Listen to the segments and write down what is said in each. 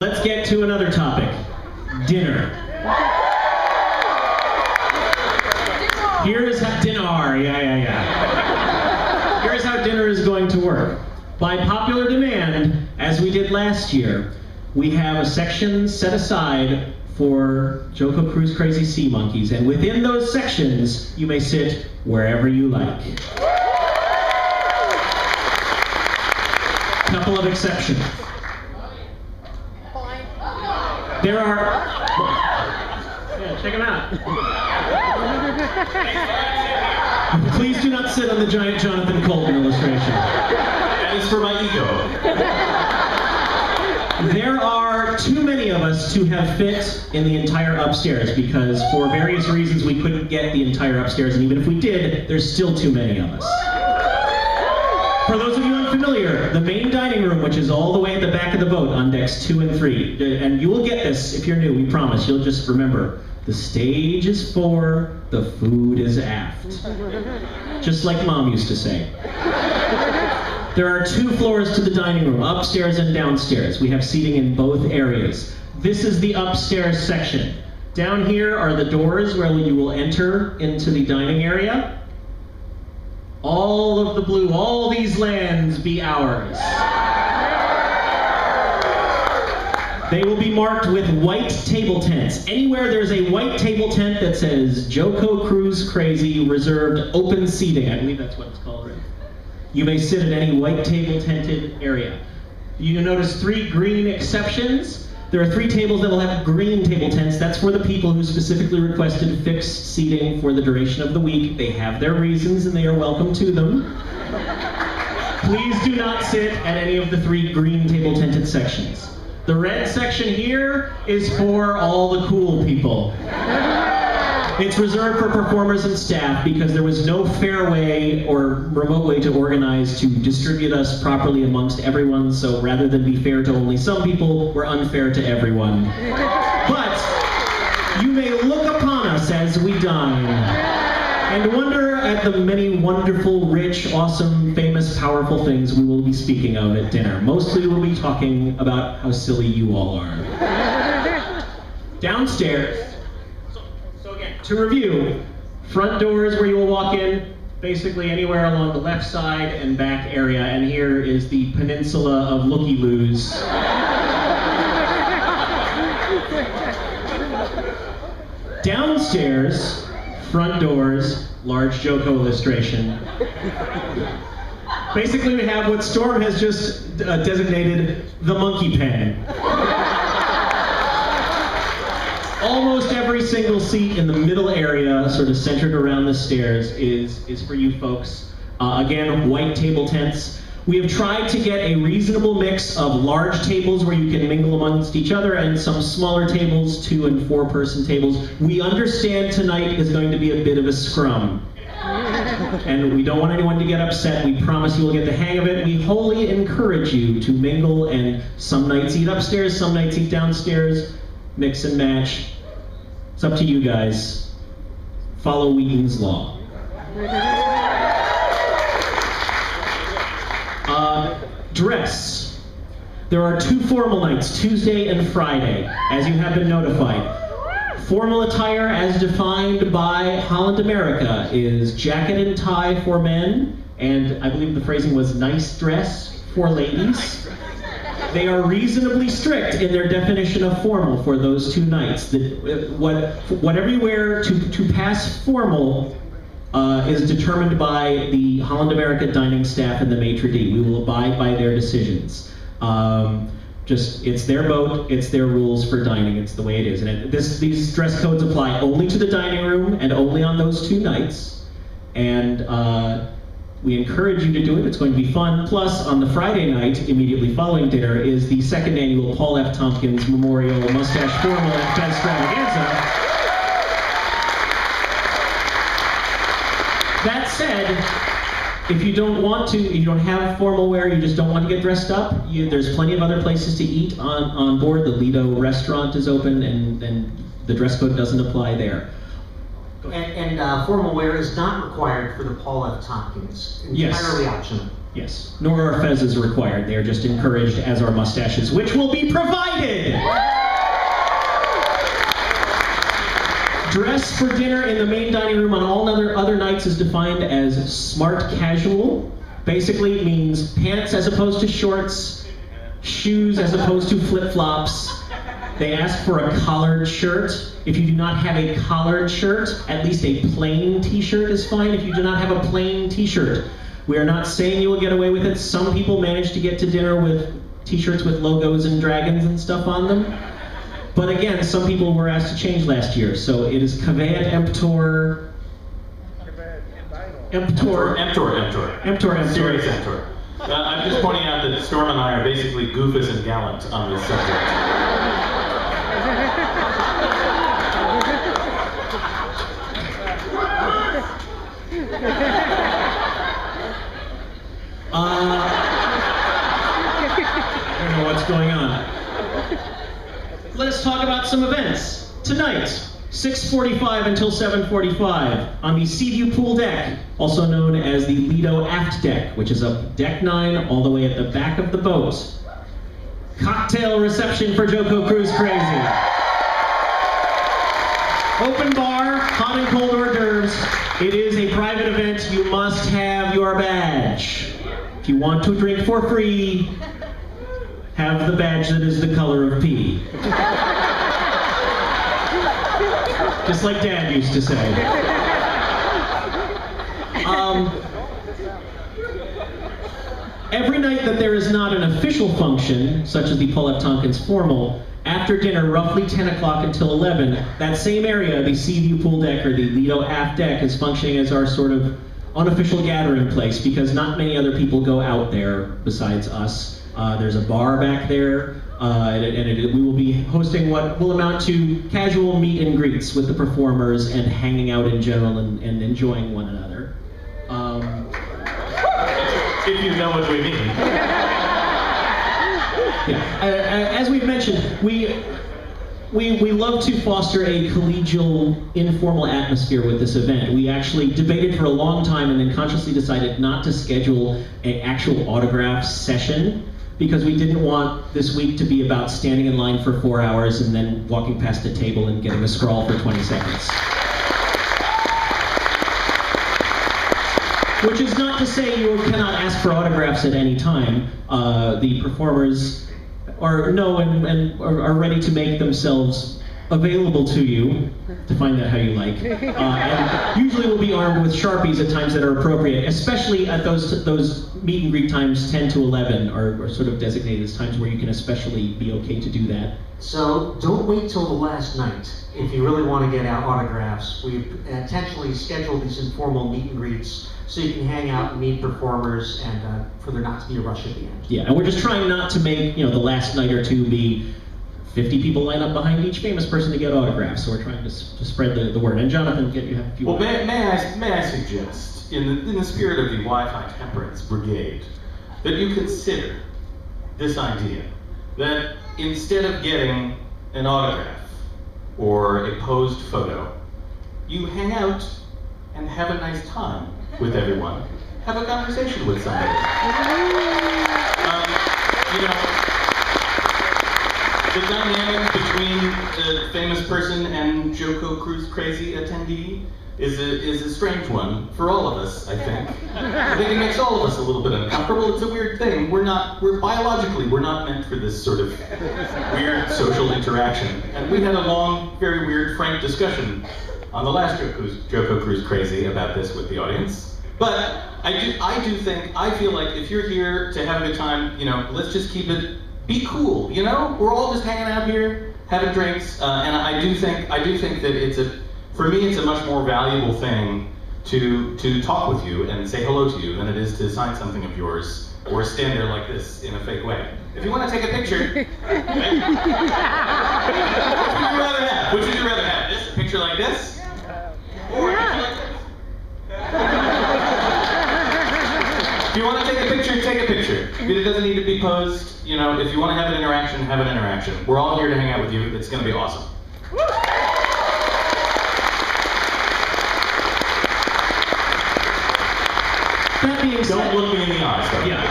Let's get to another topic. Dinner. Here's how dinner, Here's how dinner is going to work. By popular demand, as we did last year, we have a section set aside for JoCoCruiseCrazy sea monkeys, and within those sections, you may sit wherever you like. Couple of exceptions. There are... Yeah, check them out. Please do not sit on the giant Jonathan Colton illustration. That is for my ego. There are too many of us to have fit in the entire upstairs because for various reasons we couldn't get the entire upstairs, and even if we did, there's still too many of us. For those of you unfamiliar, the main dining room, which is all the way at the back of the boat on decks 2 and 3, and you will get this if you're new, we promise, you'll just remember, the stage is fore, the food is aft. Just like Mom used to say. There are 2 floors to the dining room, upstairs and downstairs. We have seating in both areas. This is the upstairs section. Down here are the doors where you will enter into the dining area. All of the blue, all these lands be ours. They will be marked with white table tents. Anywhere there's a white table tent that says JoCoCruiseCrazy reserved open seating, I believe that's what it's called, right? You may sit at any white table tented area. You notice 3 green exceptions. There are 3 tables that will have green table tents. That's for the people who specifically requested fixed seating for the duration of the week. They have their reasons and they are welcome to them. Please do not sit at any of the 3 green table tented sections. The red section here is for all the cool people. It's reserved for performers and staff because there was no fair way or remote way to organize to distribute us properly amongst everyone, so rather than be fair to only some people, we're unfair to everyone. But you may look upon us as we dine and wonder at the many wonderful, rich, awesome, famous, powerful things we will be speaking of at dinner. Mostly we'll be talking about how silly you all are. Downstairs, to review, front doors where you will walk in, basically anywhere along the left side and back area, and here is the peninsula of looky-loos. Downstairs, front doors, large JoCo illustration. Basically we have what Storm has just designated the monkey pen. Almost every single seat in the middle area, sort of centered around the stairs, is for you folks. Again, white table tents. We have tried to get a reasonable mix of large tables where you can mingle amongst each other and some smaller tables, 2- and 4-person tables. We understand tonight is going to be a bit of a scrum. And we don't want anyone to get upset. We promise you will get the hang of it. We wholly encourage you to mingle, and some nights eat upstairs, some nights eat downstairs. Mix and match. It's up to you guys. Follow Wheaton's law. Dress. There are 2 formal nights, Tuesday and Friday, as you have been notified. Formal attire as defined by Holland America is jacket and tie for men, and I believe the phrasing was nice dress for ladies. They are reasonably strict in their definition of formal for those 2 nights. Whatever you wear to pass formal is determined by the Holland America dining staff and the maitre d'. We will abide by their decisions. It's their boat, it's their rules for dining, it's the way it is. And these dress codes apply only to the dining room and only on those 2 nights. And we encourage you to do it. It's going to be fun. Plus, on the Friday night, immediately following dinner, is the 2nd annual Paul F. Tompkins Memorial Mustache Formal Extravaganza. That said, if you don't want to, if you don't have formal wear, you just don't want to get dressed up, there's plenty of other places to eat on board. The Lido restaurant is open, and the dress code doesn't apply there. And formal wear is not required for the Paul F. Tompkins. Entirely optional. Yes, nor are fezzes required. They are just encouraged, as are mustaches, which will be provided! Dress for dinner in the main dining room on all other nights is defined as smart casual. Basically, it means pants as opposed to shorts, shoes as opposed to flip-flops. They ask for a collared shirt. If you do not have a collared shirt, at least a plain t-shirt is fine. If you do not have a plain t-shirt, we are not saying you will get away with it. Some people manage to get to dinner with t-shirts with logos and dragons and stuff on them. But again, some people were asked to change last year, so it is caveat emptor. Emptor. Serious emptor. I'm just pointing out that Storm and I are basically goofus and gallant on this subject. I don't know what's going on. Let us talk about some events. Tonight, 6:45 until 7:45, on the Seaview Pool Deck, also known as the Lido Aft Deck, which is up Deck 9 all the way at the back of the boat. Cocktail reception for JoCoCruiseCrazy. Open bar, hot and cold hors d'oeuvres. It is a private event. You must have your badge. If you want to drink for free, have the badge that is the color of pee. Just like Dad used to say. Every night that there is not an official function, such as the Paul F. Tompkins Formal, after dinner, roughly 10 o'clock until 11, that same area, the Seaview Pool Deck or the Lido Aft Deck, is functioning as our sort of unofficial gathering place because not many other people go out there besides us. There's a bar back there, and we will be hosting what will amount to casual meet and greets with the performers and hanging out in general and enjoying one another. If you know what we mean. Yeah, as we've mentioned, we love to foster a collegial, informal atmosphere with this event. We actually debated for a long time and then consciously decided not to schedule an actual autograph session because we didn't want this week to be about standing in line for 4 hours and then walking past a table and getting a scrawl for 20 seconds. Which is not to say you cannot ask for autographs at any time. The performers know and are ready to make themselves available to you, define that how you like, and usually will be armed with Sharpies at times that are appropriate, especially at those meet and greet times 10 to 11 are sort of designated as times where you can especially be okay to do that. So don't wait till the last night if you really want to get out autographs. We've intentionally scheduled these informal meet and greets so you can hang out and meet performers and for there not to be a rush at the end. Yeah, and we're just trying not to make the last night or two be 50 people line up behind each famous person to get autographs. So we're trying to spread the word. And Jonathan, you have a few. Well, may I suggest, in the spirit of the Wi-Fi Temperance Brigade, that you consider this idea that instead of getting an autograph or a posed photo, you hang out and have a nice time with everyone. Have a conversation with somebody. The dynamic between the famous person and JoCoCruiseCrazy attendee is a strange one for all of us, I think. I think it makes all of us a little bit uncomfortable. It's a weird thing. We're biologically not meant for this sort of weird social interaction. And we had a long, very weird, frank discussion on the last JoCoCruiseCrazy about this with the audience. But I feel like if you're here to have a good time, let's just be cool, We're all just hanging out here, having drinks, and I do think that for me it's a much more valuable thing to talk with you and say hello to you than it is to sign something of yours or stand there like this in a fake way. If you want to take a picture, which would you rather have? This picture like this? Or a picture like this? If you want to take a picture, take a picture. It doesn't need to be posed. If you want to have an interaction, have an interaction. We're all here to hang out with you. It's going to be awesome. That being said, Don't look me in the eyes, though. yeah.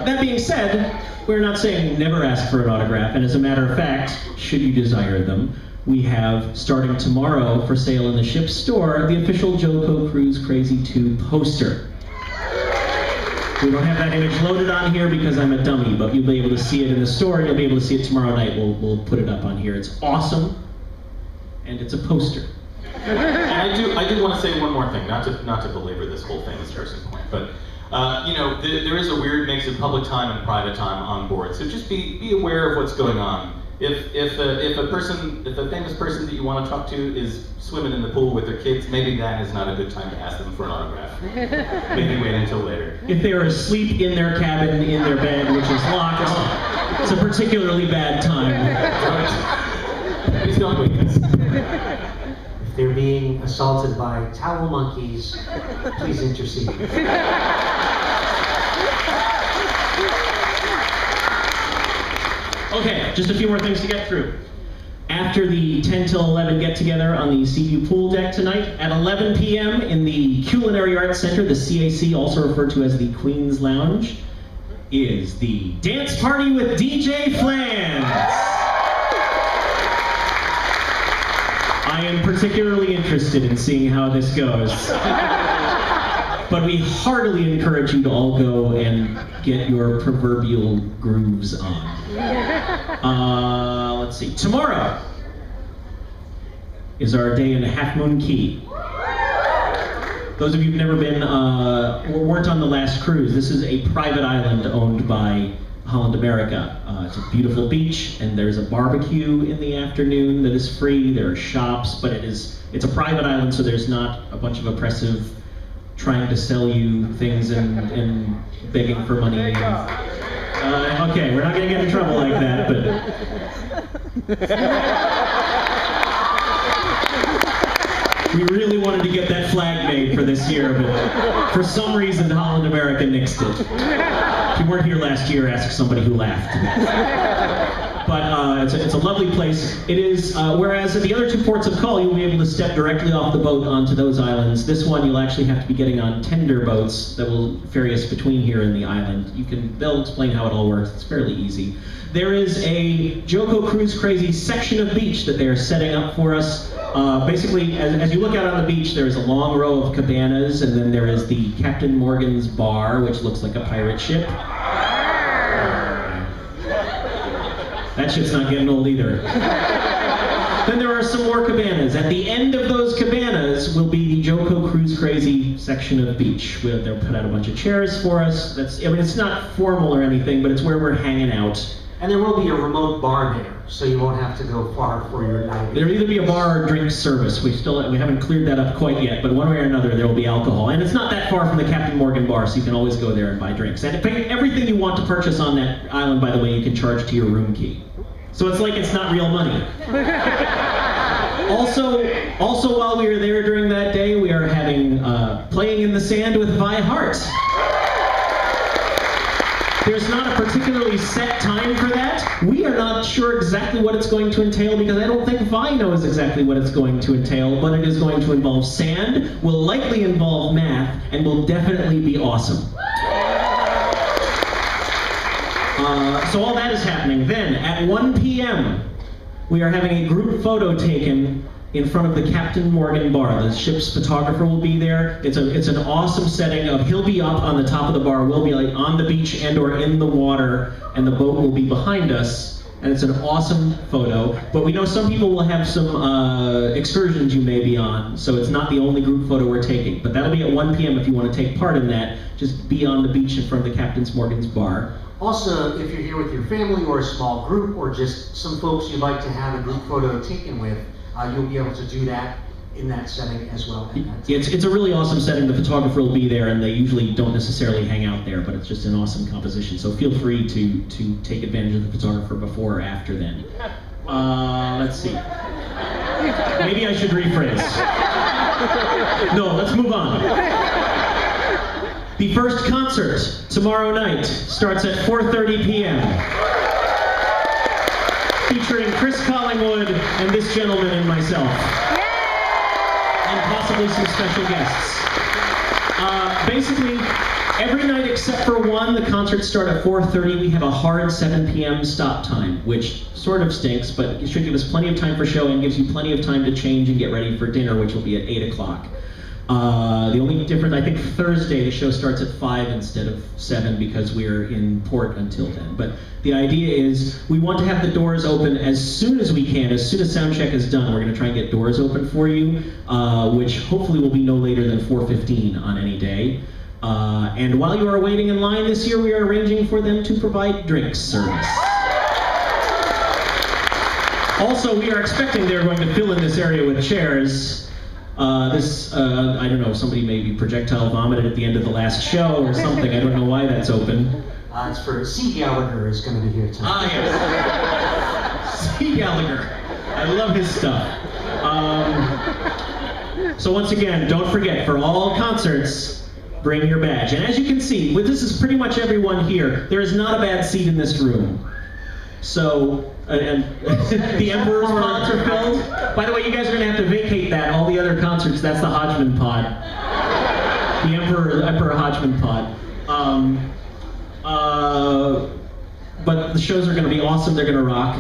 That being said, we're not saying never ask for an autograph, and as a matter of fact, should you desire them, we have, starting tomorrow for sale in the ship's store, the official JoCoCruiseCrazy2 poster. We don't have that image loaded on here because I'm a dummy, but you'll be able to see it in the store, and you'll be able to see it tomorrow night. We'll put it up on here. It's awesome, and it's a poster. And I do want to say one more thing, not to belabor this whole famous person point, but you know, there is a weird mix of public time and private time on board. So just be aware of what's going on. If a famous person that you want to talk to is swimming in the pool with their kids, maybe that is not a good time to ask them for an autograph. Maybe wait until later. If they are asleep in their cabin, in their bed, which is locked, it's a particularly bad time. Please don't wait this. If they're being assaulted by towel monkeys, please intercede. Okay, just a few more things to get through. After the 10 till 11 get-together on the Seaview Pool deck tonight, at 11 p.m. in the Culinary Arts Center, the CAC, also referred to as the Queen's Lounge, is the Dance Party with DJ Flans. I am particularly interested in seeing how this goes. But we heartily encourage you to all go and get your proverbial grooves on. Let's see. Tomorrow is our day in Half Moon Key. Those of you who've never been, or weren't on the last cruise, this is a private island owned by Holland America. It's a beautiful beach, and there's a barbecue in the afternoon that is free. There are shops, but it's a private island, so there's not a bunch of oppressive trying to sell you things and begging for money. Okay, we're not gonna get in trouble like that, but we really wanted to get that flag made for this year, but for some reason Holland America nixed it. If you weren't here last year, ask somebody who laughed. But it's a lovely place. It is, whereas at the other two ports of call, you'll be able to step directly off the boat onto those islands. This one, you'll actually have to be getting on tender boats that will ferry us between here and the island. They'll explain how it all works. It's fairly easy. There is a JoCoCruiseCrazy section of beach that they are setting up for us. Basically, as you look out on the beach, there is a long row of cabanas, and then there is the Captain Morgan's bar, which looks like a pirate ship. That shit's not getting old either. Then there are some more cabanas. At the end of those cabanas will be the JoCoCruiseCrazy section of beach. They'll put out a bunch of chairs for us. I mean, it's not formal or anything, but it's where we're hanging out. And there will be a remote bar there, so you won't have to go far for your night. There'll either be a bar or drink service. We haven't cleared that up quite yet, but one way or another there will be alcohol. And it's not that far from the Captain Morgan bar, so you can always go there and buy drinks. And everything you want to purchase on that island, by the way, you can charge to your room key. So it's like it's not real money. Also while we were there during that day, we are having Playing in the Sand with Vi Hart. There's not a particularly set time for that. We are not sure exactly what it's going to entail because I don't think Vi knows exactly what it's going to entail, but it is going to involve sand, will likely involve math, and will definitely be awesome. So all that is happening. Then, at 1 p.m., we are having a group photo taken in front of the Captain Morgan bar. The ship's photographer will be there. It's an awesome setting of, he'll be up on the top of the bar, we'll be like on the beach and or in the water, and the boat will be behind us, and it's an awesome photo. But we know some people will have some excursions you may be on, so it's not the only group photo we're taking. But that'll be at 1 p.m. if you want to take part in that. Just be on the beach in front of the Captain Morgan's bar. Also, if you're here with your family or a small group, or just some folks you'd like to have a group photo taken with, you'll be able to do that in that setting as well. It's a really awesome setting. The photographer will be there, and they usually don't necessarily hang out there, but it's just an awesome composition. So feel free to take advantage of the photographer before or after then. Let's see. Maybe I should rephrase. No, let's move on. The first concert tomorrow night starts at 4:30 p.m. featuring Chris Collingwood and this gentleman and myself. and possibly some special guests. Basically, every night except for one, the concerts start at 4:30. We have a hard 7 p.m. stop time, which sort of stinks, but it should give us plenty of time for show and gives you plenty of time to change and get ready for dinner, which will be at 8 o'clock. The only difference, I think Thursday the show starts at 5 instead of 7 because we're in port until then. But the idea is we want to have the doors open as soon as we can. As soon as sound check is done, we're going to try and get doors open for you, which hopefully will be no later than 4:15 on any day. And while you are waiting in line this year, we are arranging for them to provide drinks service. Also, we are expecting they're going to fill in this area with chairs. I don't know, somebody maybe projectile vomited at the end of the last show or something. I don't know why that's open. It's for C. Gallagher is going to be here tonight. Yes. C. Gallagher. I love his stuff. So once again, don't forget, for all concerts, bring your badge. And as you can see, this is pretty much everyone here. There is not a bad seat in this room. So, and the Emperor's pods are filled. By the way, you guys are going to have to vacate that. All the other concerts, that's the Hodgman pod. The Emperor Hodgman pod. But the shows are going to be awesome. They're going to rock.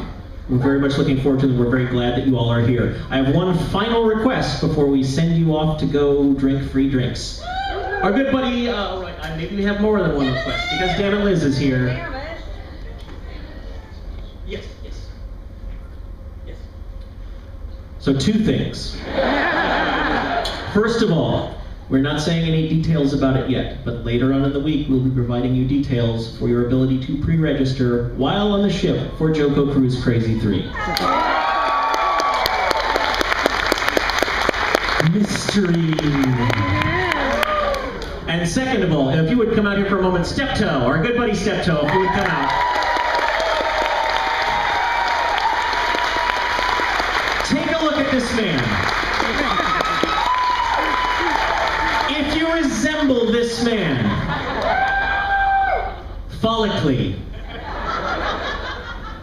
We're very much looking forward to them. We're very glad that you all are here. I have one final request before we send you off to go drink free drinks. Our good buddy, maybe we have more than one request because Damn It Liz is here. Yes. So 2 things. First of all, we're not saying any details about it yet, but later on in the week we'll be providing you details for your ability to pre-register while on the ship for JoCoCruiseCrazy 3. Mystery. And second of all, if you would come out here for a moment, Steptoe, our good buddy Steptoe, if you would come out. Take a look at this man. If you resemble this man, follically,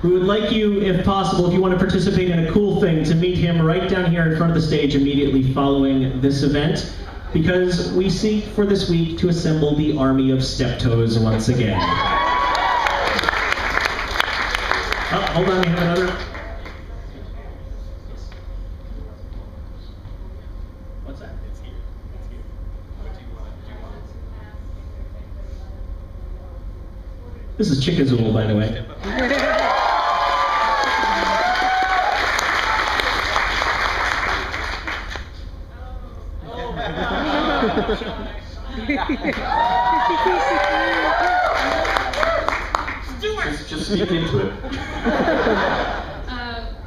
we would like you, if possible, if you want to participate in a cool thing, to meet him right down here in front of the stage immediately following this event, because we seek for this week to assemble the army of Steptoes once again. Oh, hold on, we have another. What's that? It's here. What do you want? This is Chickazool, by the way. Just speak into it.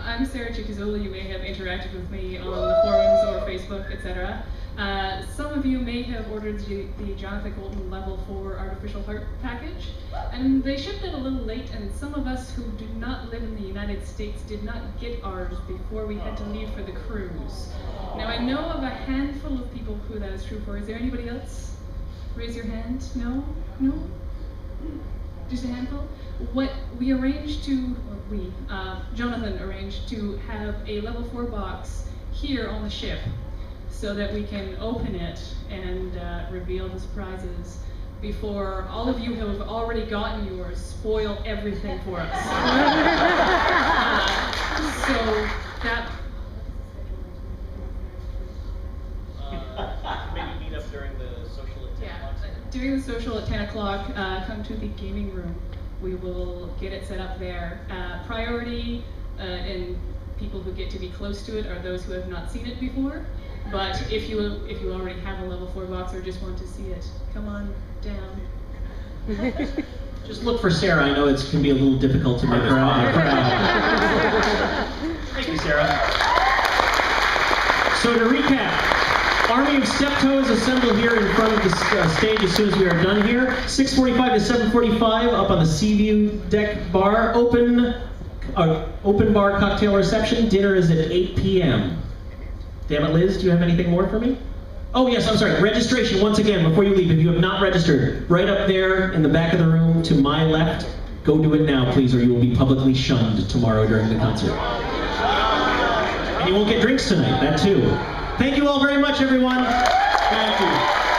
I'm Sarah Chickazool. You may have interacted with me on the forums or Facebook, etc. Some of you may have ordered the Jonathan Colton Level 4 Artificial Heart package, and they shipped it a little late, and some of us who do not live in the United States did not get ours before we had to leave for the cruise. Now, I know of a handful of people who that is true for. Is there anybody else? Raise your hand. No? No? Just a handful? What we arranged to, Jonathan arranged to have a level 4 box here on the ship so that we can open it and reveal the surprises before all of you who have already gotten yours spoil everything for us. So that... Maybe meet up during the social at 10 o'clock. During the social at 10 o'clock, come to the gaming room. We will get it set up there. Priority and people who get to be close to it are those who have not seen it before. But if you already have a level 4 box or just want to see it, come on down. Just look for Sarah. I know it can be a little difficult to make her out in a crowd. Thank you, Sarah. So to recap, Army of Steptoes assemble here in front of the stage as soon as we are done here. 6:45 to 7:45 up on the Seaview deck bar. Open bar cocktail reception. Dinner is at 8 p.m. Damn it, Liz, do you have anything more for me? Oh yes, I'm sorry. Registration, once again, before you leave, if you have not registered, right up there in the back of the room to my left, go do it now, please, or you will be publicly shunned tomorrow during the concert. And you won't get drinks tonight, that too. Thank you all very much, everyone. Thank you.